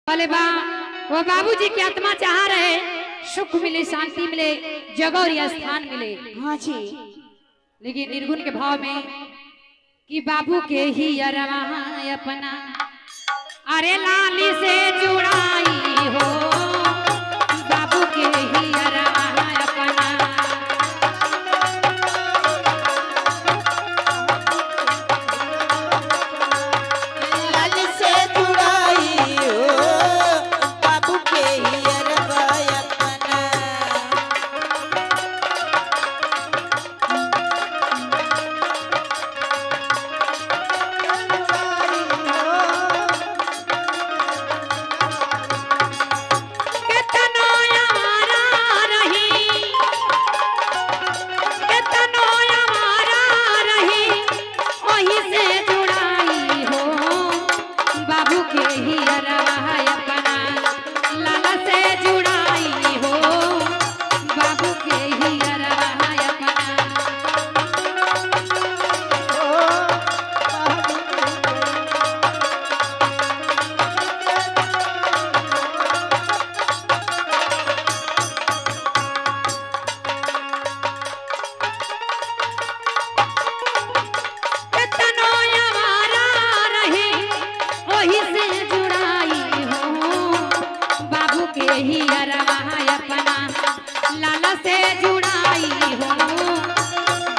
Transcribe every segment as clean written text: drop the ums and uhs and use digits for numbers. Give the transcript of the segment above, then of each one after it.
बोले बा वो बाबूजी की आत्मा चाह रहे सुख मिले, शांति मिले, जगह और स्थान मिले। हाँ जी। लेकिन निर्गुण के भाव में कि बाबू के ही अरवा अपना अरे लाली से जुड़ाई हो, बाबू के ही अरवा अपना लाली से जुड़ाई हो, बाबू के ही अरवा अपना। ही अरवा अपना लाला से जुड़ाई हो,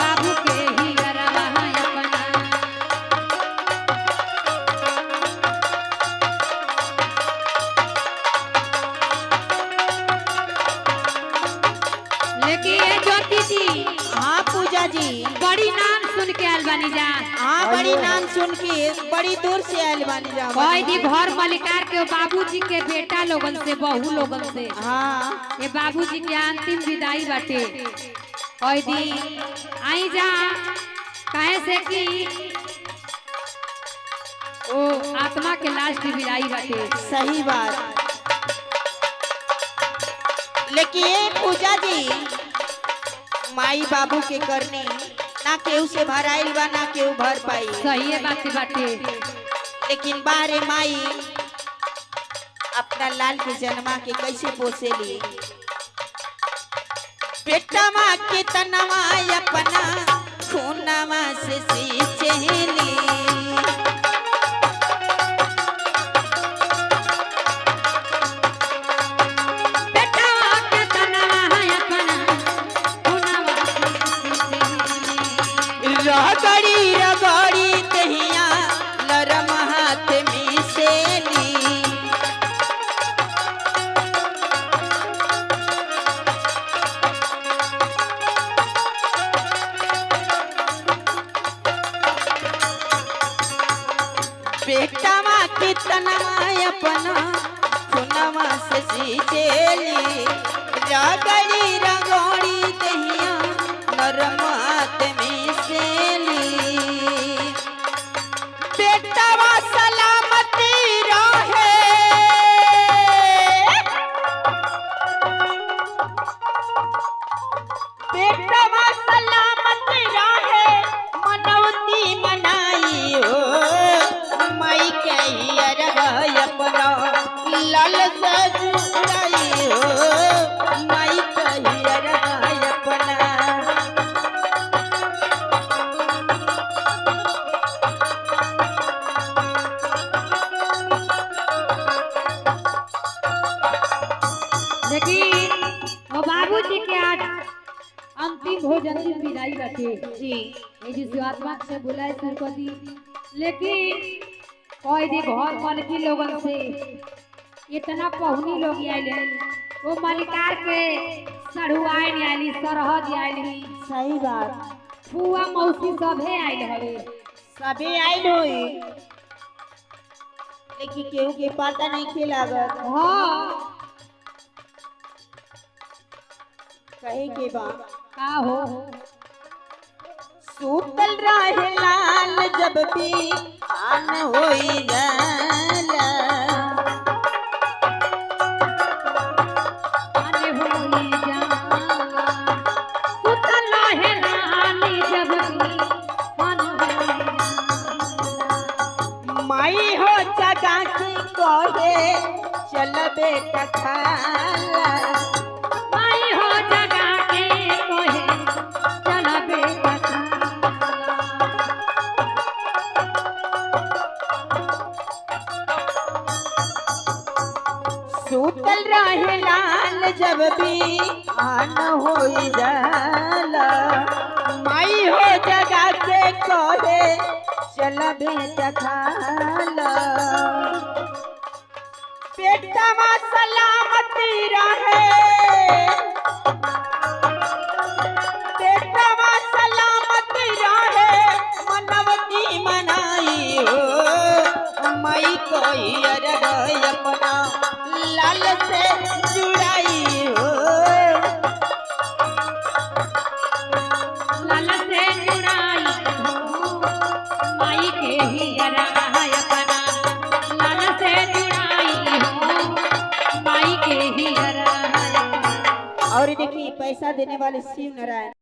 बाबू के ही अरवा अपना। लेकिन ज्योति जी, हाँ पूजा जी, बड़ी नाम सुन के आयल बानी जा। हाँ बड़ी नाम सुन के बड़ी दूर से आयल बानी जा। कोई दी घर मलिकार के बाबूजी के बेटा लोगन से, बहू लोगन से, हाँ ये बाबूजी के अंतिम विदाई बाटे। कोई दी आई जा, कहे से कि ओ आत्मा के लास्ट विदाई बाटे। सही बात। लेकिन पूजा जी, माई बाबू के करनी ना केहू से भराइल बा, ना केहू भर पाई। सही है बात बाटे। लेकिन बारे माई अपना लाल के जन्मा के कैसे पोसेली। बेटा माँ के तनवा अपना खूनवा से सींचेली। रगड़ी रगड़ी दहिया नरम हाथ में सेली। बेटा माँ के तनवा अपना खुनवा से सींचेली। रगड़ी रगड़ी दहिया नरम हाथ में सेली। बेटवा सलामती रहे, बेटवा सलामती रहे, मनौती मनाई हो, माई के ही अरवा अपना लाल से जुड़ाई हो, माई के ही अरवा अपना। लेकिन वो बाबूजी के आज अंतिम भोजन की विदाई रखे जी ये जिस आत्मा से बुलाए सर को दी। लेकिन कोई दी घर मलकी लोगन से इतना पहुनी लोग आए, वो मलिकार के सड़ुआए आयली, सरहद आयली, सही बात। फुआ मौसी सभे आयल हवे। सभी आयल हुई, लेकिन केहू के पता नहीं के लागत। हाँ कहे के बा का हो सूतल रहे लाल जब भी आन होई जाला। आने होई जाला, सुतल रहे लाली जब भी मन होई जाला। माई हो जगा के कहे चल बेटा खाला। माई हो जगा के कोहे चल बेटा खाला। सूतल रहे लाल जब भी आन हो जाला, माई हो जगा के कहे चल बेटा खाला। बेटा माँ सलामती रहे, बेटा माँ सलामती रहे, मनवती मनाई हो। माई कोई अरग अपना लाल से जुड़ाई हो। लाल से जुड़ाई हो माई के ही अरगाय अपना। लाल से जुड़ाई हो माई के ही अरगाय। और देखिए पैसा देने वाले शिव नारायण